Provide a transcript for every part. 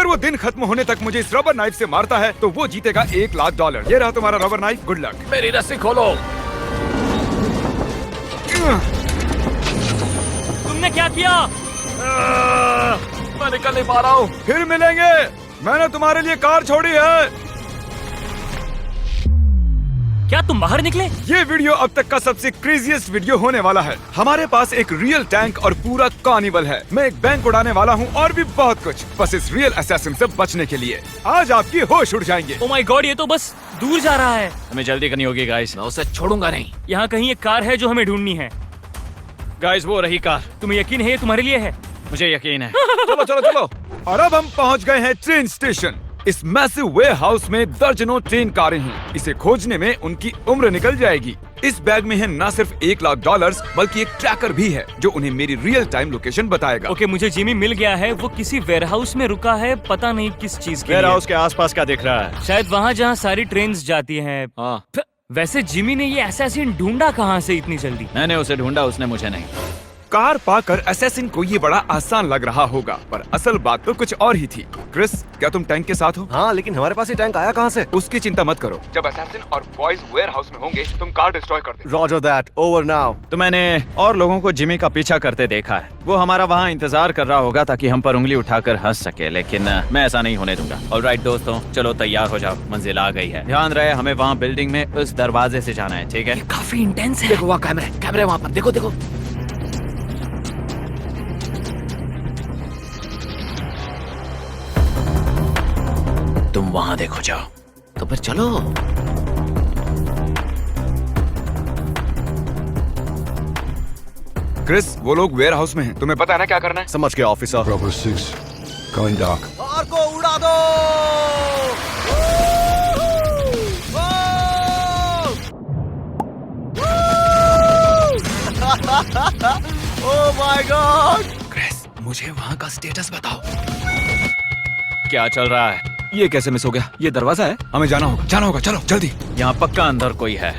वो दिन खत्म होने तक मुझे इस रबर नाइफ से मारता है तो वो जीतेगा $1,00,000। ये रहा तुम्हारा रबर नाइफ, गुड लक। मेरी रस्सी खोलो। तुमने क्या किया? मैं निकल नहीं पा रहा हूँ। फिर मिलेंगे, मैंने तुम्हारे लिए कार छोड़ी है। क्या तुम बाहर निकले? ये वीडियो अब तक का सबसे क्रेजीएस्ट वीडियो होने वाला है। हमारे पास एक रियल टैंक और पूरा कार्निवल है। मैं एक बैंक उड़ाने वाला हूँ और भी बहुत कुछ, बस इस रियल असैसिन से बचने के लिए। आज आपकी होश उड़ जाएंगे। ओह माय गॉड, ये तो बस दूर जा रहा है। हमें जल्दी करनी होगी गाइस। मैं उसे छोड़ूंगा नहीं। यहाँ कहीं एक कार है जो हमें ढूंढनी है। गाइस वो रही कार। तुम्हें यकीन है ये तुम्हारे लिए है? मुझे यकीन है। चलो चलो चलो। और अब हम पहुँच गए हैं ट्रेन स्टेशन। इस मैसिव वेयरहाउस में दर्जनों ट्रेन कारें हैं। इसे खोजने में उनकी उम्र निकल जाएगी। इस बैग में है न सिर्फ $1,00,000 बल्कि एक ट्रैकर भी है जो उन्हें मेरी रियल टाइम लोकेशन बताएगा। ओके, मुझे जिमी मिल गया है। वो किसी वेयरहाउस में रुका है, पता नहीं किस चीज के लिए। वेयरहाउस के आसपास क्या दिख रहा है? शायद वहाँ जहाँ सारी ट्रेन जाती हैं। हाँ। वैसे जिमी ने ये असैसिन ढूंढा कहाँ से इतनी जल्दी? मैंने उसे ढूंढा, उसने मुझे नहीं। कार पाकर असैसिन को ये बड़ा आसान लग रहा होगा, पर असल बात तो कुछ और ही थी। क्रिस, क्या तुम टैंक के साथ हो? हाँ, लेकिन हमारे पास ये टैंक आया कहाँ से? उसकी चिंता मत करो। जब असैसिन और बॉयज वेयरहाउस में होंगे, तुम कार डिस्ट्रॉय कर देना। Roger that, over now। तो मैंने और लोगों को जिमी का पीछा करते देखा है। वो हमारा वहाँ इंतजार कर रहा होगा ताकि हम पर उंगली उठाकर हंस सके, लेकिन मैं ऐसा नहीं होने दूंगा। ऑलराइट दोस्तों, चलो तैयार हो जाओ, मंजिल आ गई है। ध्यान रहे, हमें वहाँ बिल्डिंग में उस दरवाजे से जाना है, ठीक है? काफी इंटेंस है। देखो वहाँ कैमरे वहाँ पर, देखो देखो। तुम वहाँ देखो, जाओ। तो फिर चलो। क्रिस, वो लोग वेयरहाउस में हैं। तुम्हें पता है ना क्या करना है? समझ गए officer. Bravo 6, going dark. Car को उड़ा दो। Oh my God. क्रिस, मुझे वहाँ का स्टेटस बताओ। क्या चल रहा है? ये कैसे मिस हो गया? ये दरवाजा है, हमें जाना होगा, चलो जल्दी। यहाँ पक्का अंदर कोई है।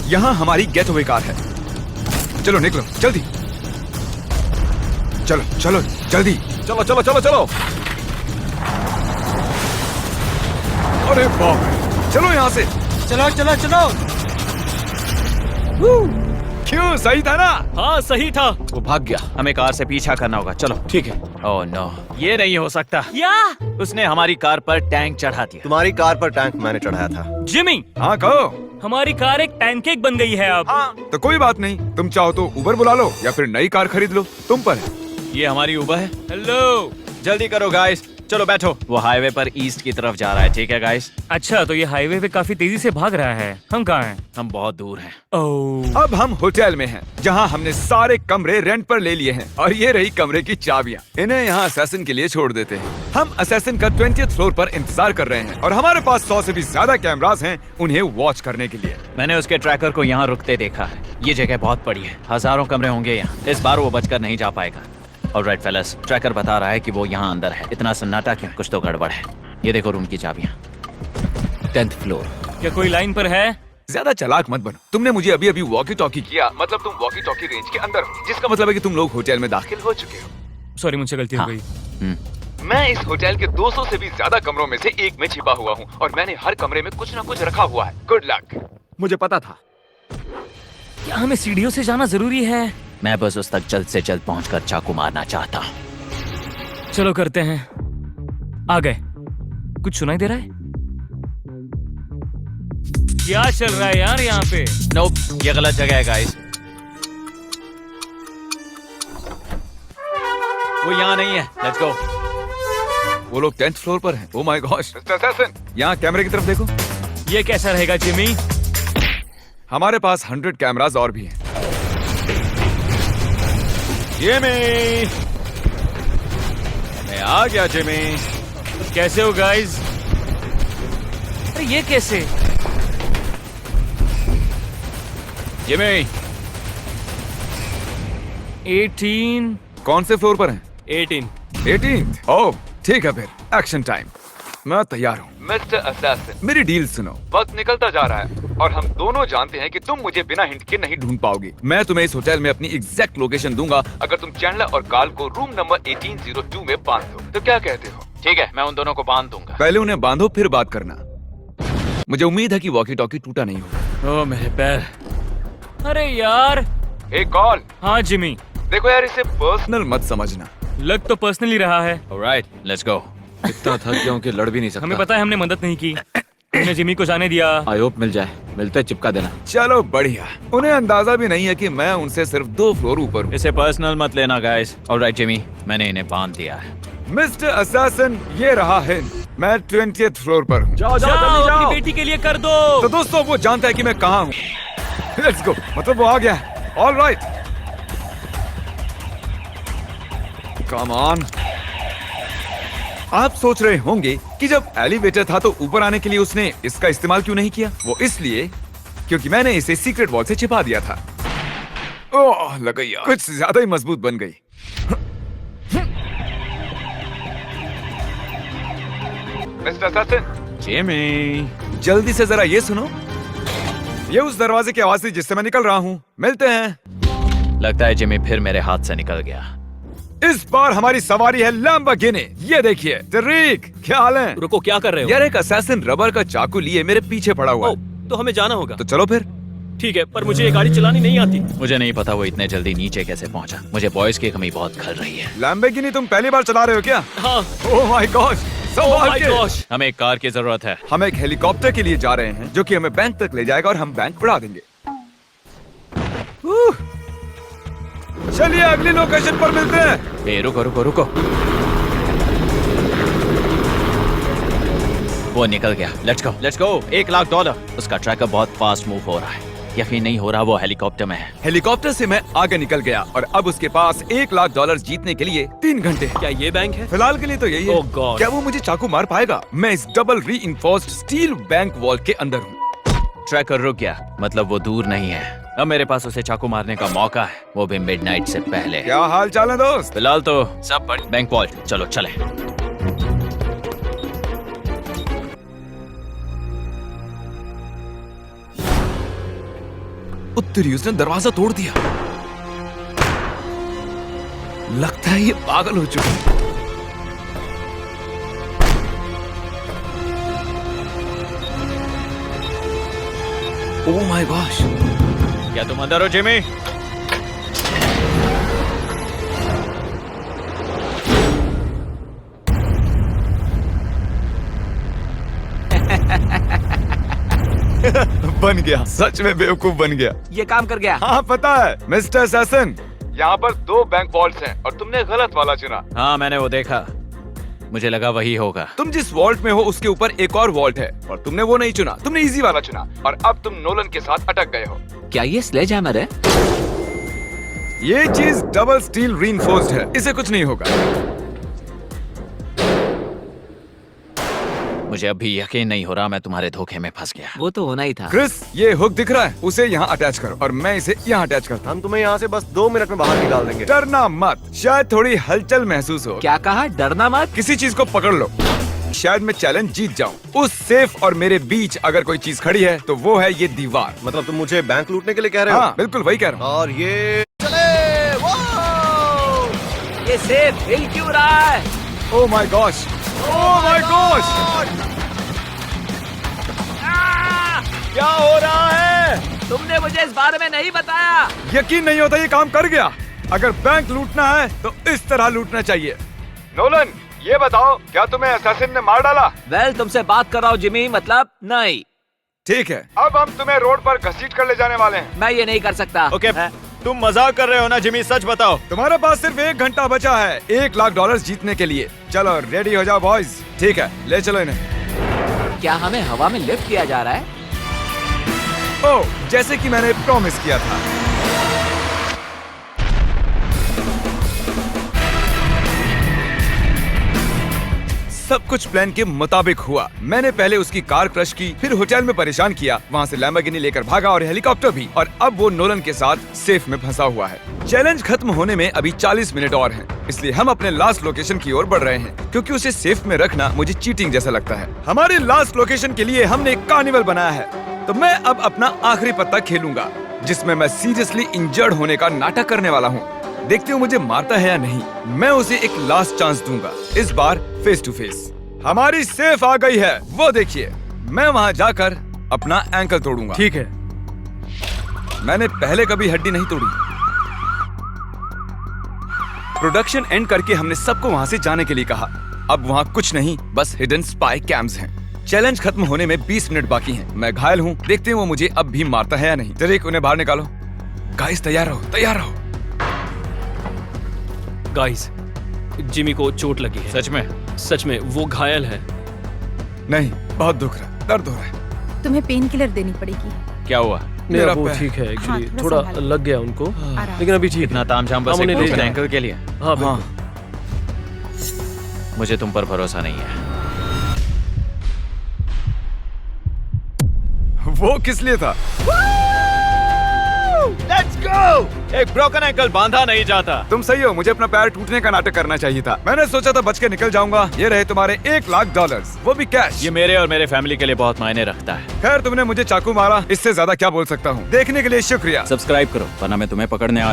यहाँ हमारी गेटवे कार है। चलो निकलो जल्दी। चलो चलो जल्दी। चलो चलो चलो चलो। अरे बाप रे, चलो यहाँ से। चलो चलो चलो। क्यों, सही था ना? हाँ सही था। वो भाग गया, हमें कार से पीछा करना होगा। चलो ठीक है। ओह नो, ये नहीं हो सकता। या उसने हमारी कार पर टैंक चढ़ा दिया। तुम्हारी कार पर टैंक मैंने चढ़ाया था। जिमी, हाँ कहो। हमारी कार एक पैनकेक बन गई है अब। हाँ तो कोई बात नहीं, तुम चाहो तो उबर बुला लो या फिर नई कार खरीद लो, तुम पर है। ये हमारी उबर है। हेलो, जल्दी करो गाइस, चलो बैठो। वो हाईवे पर ईस्ट की तरफ जा रहा है, ठीक है गाइस? अच्छा तो ये हाईवे पे काफी तेजी से भाग रहा है। हम कहाँ हैं? हम बहुत दूर हैं। ओह, अब हम होटल में हैं, जहाँ हमने सारे कमरे रेंट पर ले लिए हैं और ये रही कमरे की चाबियाँ। इन्हें यहाँ असैसिन के लिए छोड़ देते हैं। हम असैसिन का 20th फ्लोर पर इंतजार कर रहे हैं और हमारे पास 100 से भी ज्यादा कैमरास हैं उन्हें वॉच करने के लिए। मैंने उसके ट्रैकर को यहाँ रुकते देखा है। ये जगह बहुत बड़ी है, हजारों कमरे होंगे यहाँ। इस बार वो बचकर नहीं जा पाएगा। ऑलराइट फेलस, ट्रैकर बता रहा है कि वो यहाँ अंदर है। इतना सन्नाटा क्यों? कुछ तो गड़बड़ है। ये देखो रूम की चाबियाँ। 10th floor. क्या कोई लाइन पर है? ज्यादा चालाक मत बनो। तुमने मुझे अभी अभी वॉकी टॉकी किया, मतलब तुम वॉकी टॉकी रेंज के अंदर हो, जिसका मतलब है कि तुम लोग होटल में दाखिल हो चुके हो। सॉरी, मुझसे गलती हो हाँ। गई। मैं इस होटल के 200 से भी ज्यादा कमरों में से एक में छिपा हुआ हूँ और मैंने हर कमरे में कुछ न कुछ रखा हुआ है। Good luck. मुझे पता था। क्या हमें सीढ़ियों से जाना जरूरी है? मैं बस उस तक जल्द से जल्द पहुंचकर चाकू मारना चाहता हूँ। चलो करते हैं। आ गए। कुछ सुनाई दे रहा है? क्या चल रहा है यार यहाँ पे? नोप, ये गलत जगह है गाइस। वो यहाँ नहीं है। Let's go. वो लोग 10th फ्लोर पर हैं। Oh my gosh. यहाँ कैमरे की तरफ देखो। ये कैसा रहेगा जिमी? हमारे पास 100 कैमरास और भी हैं। जिमी, मैं आ गया जिमी। कैसे हो गाइस? अरे ये कैसे? जिमी, 18। कौन से फ्लोर पर हैं? 18। 18th। ओह ठीक है, फिर एक्शन टाइम। मैं तैयार हूँ। मिस्टर असैसिन, मेरी डील सुनो। वक्त निकलता जा रहा है और हम दोनों जानते हैं कि तुम मुझे बिना हिंट के नहीं ढूंढ पाओगे। मैं तुम्हें इस होटल में अपनी एग्जैक्ट लोकेशन दूंगा अगर तुम चैंडलर और कार्ल को रूम नंबर 1802 में बांध दो। तो क्या कहते हो? ठीक है, मैं उन दोनों को बांध दूंगा। पहले उन्हें बांधो फिर बात करना। मुझे उम्मीद है कि वॉकी टॉकी टूटा नहीं होगा। ओ मेरे पैर। अरे यार। एक कॉल। हाँ जिमी, देखो यार, इसे पर्सनल मत समझना। लग तो पर्सनली रहा है। Alright, let's go. इतना थक गया हूँ कि लड़ भी नहीं सकता। हमें पता है हमने मदद नहीं की। हमने जिमी को जाने दिया। आई होप मिल जाए। मिलते चिपका देना। चलो बढ़िया। उन्हें अंदाजा भी नहीं है कि मैं उनसे सिर्फ 2 फ्लोर ऊपर हूँ। इसे पर्सनल मत लेना गाइस। ऑलराइट जिमी, मैंने इन्हें बांध दिया है। मिस्टर असैसिन, ये रहा है। मैं 20th फ्लोर पर हूँ। जाओ जाओ, जल्दी अपनी जाओ। बेटी के लिए कर तो दो। दोस्तों, वो जानता है कि मैं कहाँ हूँ। Let's go. मतलब वो आ गया है। Alright, come on. आप सोच रहे होंगे कि जब एलिवेटर था तो ऊपर आने के लिए उसने इसका इस्तेमाल क्यों नहीं किया? वो इसलिए क्योंकि मैंने इसे सीक्रेट वॉल से छिपा दिया था। ओह, लग गई यार। कुछ ज्यादा ही मजबूत बन गई। Mister assassin, Jimmy. जल्दी से जरा ये सुनो। ये उस दरवाजे की आवाज थी जिससे मैं निकल रहा हूँ। मिलते हैं। लगता है जिमी फिर मेरे हाथ से निकल गया। इस बार हमारी सवारी है लैम्बोर्गिनी। ये देखिए। तरीक, क्या हाल है? रुको, क्या कर रहे हो? यार, एक असैसिन रबर का चाकू लिए मेरे पीछे पड़ा हुआ ओ, है। तो हमें जाना होगा। तो चलो फिर। ठीक है, पर मुझे ये गाड़ी चलानी नहीं आती। मुझे नहीं पता वो इतने जल्दी नीचे कैसे पहुंचा। मुझे बॉयज की कमी बहुत खल रही है। लैम्बोर्गिनी तुम पहली बार चला रहे हो क्या? हाँ। ओह माय गॉश, ओह संभाल माय के। गॉश। हमें एक कार की जरूरत है। हम एक हेलीकॉप्टर के लिए जा रहे हैं जो कि हमें बैंक तक ले जाएगा और हम बैंक उड़ा देंगे। चलिए अगली लोकेशन पर मिलते हैं। ए, रुको रुको रुको। वो निकल गया। Let's go let's go. $1,00,000। उसका ट्रैकर बहुत फास्ट मूव हो रहा है। यकीन नहीं हो रहा वो हेलीकॉप्टर में है। हेलीकॉप्टर से मैं आगे निकल गया और अब उसके पास $1,00,000 जीतने के लिए 3 घंटे हैं। क्या ये बैंक है? फिलहाल के लिए तो यही है। Oh God. क्या वो मुझे चाकू मार पाएगा? मैं इस double reinforced steel bank wall के अंदर हूँ। ट्रैकर रुक गया, मतलब वो दूर नहीं है। अब मेरे पास उसे चाकू मारने का मौका है, वो भी मिडनाइट से पहले। क्या हाल चाल है दोस्त? फिलहाल तो सब बढ़। बैंक वॉल्ट, चलो चले। उत्तरी उसने दरवाजा तोड़ दिया। लगता है ये पागल हो चुका है। Oh my gosh. क्या तुम अंदर हो जिमी? बन गया, सच में बेवकूफ बन गया। ये काम कर गया। हाँ पता है मिस्टर असैसिन, यहाँ पर 2 बैंक वॉल्ट्स हैं और तुमने गलत वाला चुना। हाँ मैंने वो देखा, मुझे लगा वही होगा। तुम जिस वॉल्ट में हो उसके ऊपर एक और वॉल्ट है और तुमने वो नहीं चुना, तुमने इजी वाला चुना और अब तुम नोलन के साथ अटक गए हो। क्या ये स्लेजहैमर है? ये चीज डबल स्टील रीइंफोर्स्ड है, इसे कुछ नहीं होगा। मुझे अभी यकीन नहीं हो रहा मैं तुम्हारे धोखे में फंस गया। वो तो होना ही था। क्रिस, ये हुक दिख रहा है, उसे यहाँ अटैच करो और मैं इसे यहाँ अटैच करता हूँ। हम तुम्हें यहाँ से बस 2 मिनट में बाहर निकाल देंगे। डरना मत, शायद थोड़ी हलचल महसूस हो। क्या कहा? डरना मत। किसी चीज को पकड़ लो, शायद मैं चैलेंज जीत जाऊं। उस सेफ और मेरे बीच अगर कोई चीज खड़ी है तो वो है ये दीवार। मतलब तुम मुझे बैंक लूटने के लिए कह रहे हो? हाँ बिल्कुल वही कह रहा हूँ। और ये चले। वो! ये सेब हिल क्यों रहा है? Oh my gosh, oh my gosh, क्या हो रहा है? तुमने मुझे इस बारे में नहीं बताया। यकीन नहीं होता ये काम कर गया। अगर बैंक लूटना है तो इस तरह लूटना चाहिए। नोलन, ये बताओ क्या तुम्हें असैसिन ने मार डाला? वेल, तुमसे बात कर रहा हूँ जिमी, मतलब नहीं। ठीक है, अब हम तुम्हें रोड पर घसीट कर ले जाने वाले हैं। मैं ये नहीं कर सकता। ओके, तुम मजाक कर रहे हो ना जिमी? सच बताओ। तुम्हारे पास सिर्फ 1 घंटा बचा है $1,00,000 जीतने के लिए। चलो रेडी हो जाओ बॉयज। ठीक है, ले चलो इन्हें। क्या हमें हवा में लिफ्ट किया जा रहा है? ओह, जैसे कि मैंने प्रॉमिस किया था। सब कुछ प्लान के मुताबिक हुआ। मैंने पहले उसकी कार क्रश की, फिर होटल में परेशान किया, वहाँ से लैम्बोर्गिनी लेकर भागा और हेलीकॉप्टर भी, और अब वो नोलन के साथ सेफ में फंसा हुआ है। चैलेंज खत्म होने में अभी 40 मिनट और हैं, इसलिए हम अपने लास्ट लोकेशन की ओर बढ़ रहे हैं, क्योंकि उसे सेफ में रखना मुझे चीटिंग जैसा लगता है। हमारे लास्ट लोकेशन के लिए हमने एक कार्निवल बनाया है, तो मैं अब अपना आखिरी पत्ता खेलूंगा, जिसमें मैं सीरियसली इंजर्ड होने का नाटक करने वाला हूँ। देखते हो मुझे मारता है या नहीं। मैं उसे एक लास्ट चांस दूंगा, इस बार फेस टू फेस। हमारी सेफ आ गई है, वो देखिए। मैं वहाँ जाकर अपना एंकल तोड़ूंगा। ठीक है। मैंने पहले कभी हड्डी नहीं तोड़ी। प्रोडक्शन एंड करके हमने सबको वहाँ से जाने के लिए कहा। अब वहाँ कुछ नहीं, बस हिडन स्पाई कैम्स हैं। चैलेंज खत्म होने में 20 मिनट बाकी हैं। मैं घायल हूँ, देखते हैं वो मुझे अब भी मारता है या नहीं। डेरेक, उन्हें बाहर निकालो। गाइस तैयार रहो, तैयार रहो। गाइस, जिमी को चोट लगी है। सच में? सच में, वो घायल है। नहीं, बहुत दुख रहा, दर्द हो रहा है। तुम्हें पेन किलर देनी पड़ेगी। क्या हुआ? मेरा मेरा वो पैर। ठीक है एक्चुअली, हाँ, थोड़ा संभालो। लग गया उनको, आराम। लेकिन अभी ठीक इतना है। तामझाम बस हम एक उन्हें ले broken जाएं। ankle के लिए? हाँ बिल्कुल। मुझे तुम पर भरोसा नहीं है। वो किस लिए था? Let's go! एक ब्रोकन एंकल बांधा नहीं जाता। तुम सही हो, मुझे अपना पैर टूटने का नाटक करना चाहिए था। मैंने सोचा था बच के निकल जाऊंगा। ये रहे तुम्हारे $1,00,000, वो भी कैश। ये मेरे और मेरे फैमिली के लिए बहुत मायने रखता है। खैर, तुमने मुझे चाकू मारा, इससे ज्यादा क्या बोल सकता हूँ। देखने के लिए शुक्रिया। सब्सक्राइब करो, वरना मैं तुम्हें पकड़ने आ